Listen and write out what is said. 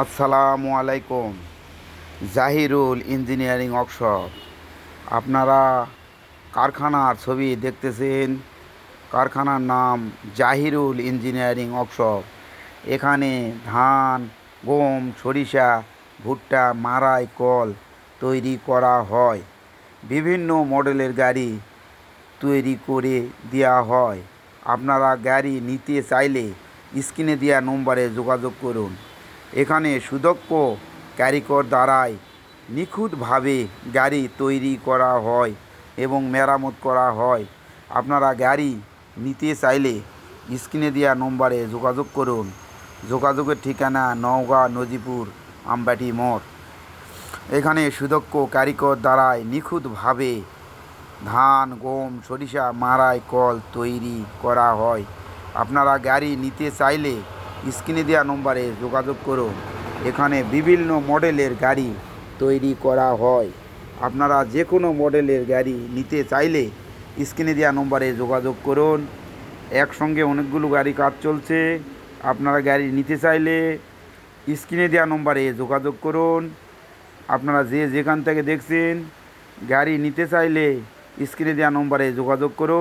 আসসালামু আলাইকুম। Zahirul engineering workshop. আপনারা কারখানার ছবি দেখতেছেন। কারখানার নাম জাহিরুল ইঞ্জিনিয়ারিং ওয়ার্কশপ। এখানে ধান, গম, সরিষা, ভুট্টা, মাড়াই, কল তৈরি করা হয়। বিভিন্ন মডেলের গাড়ি তৈরি করে দেওয়া হয়। আপনারা গাড়ি নিতে চাইলে স্ক্রিনে দেওয়া নম্বরে যোগাযোগ করুন। এখানে সুদক্ষ কারিগর দ্বারাই নিখুঁতভাবে গাড়ি তৈরি করা হয় এবং মেরামত করা হয়। আপনারা গাড়ি নিতে চাইলে স্ক্রিনে দেওয়া নম্বরে যোগাযোগ করুন। যোগাযোগের ঠিকানা নওগাঁ নজিপুর আমবাটি মোড়। এখানে সুদক্ষ কারিগর দ্বারাই নিখুঁতভাবে ধান, গম, সরিষা, মাড়াই, কল তৈরি করা হয়। আপনারা গাড়ি নিতে চাইলে স্ক্রিনে দেওয়া নম্বরে যোগাযোগ করুন। এখানে বিভিন্ন মডেলের গাড়ি তৈরি করা হয়। আপনারা যে কোনো মডেলের গাড়ি নিতে চাইলে স্ক্রিনে দেওয়া নম্বরে যোগাযোগ করুন। একসঙ্গে অনেকগুলো গাড়ি কাজ চলছে। আপনারা গাড়ি নিতে চাইলে স্ক্রিনে দেওয়া নম্বরে যোগাযোগ করুন। আপনারা যে যেখান থেকে দেখছেন গাড়ি নিতে চাইলে স্ক্রিনে দেওয়া নম্বরে যোগাযোগ করুন।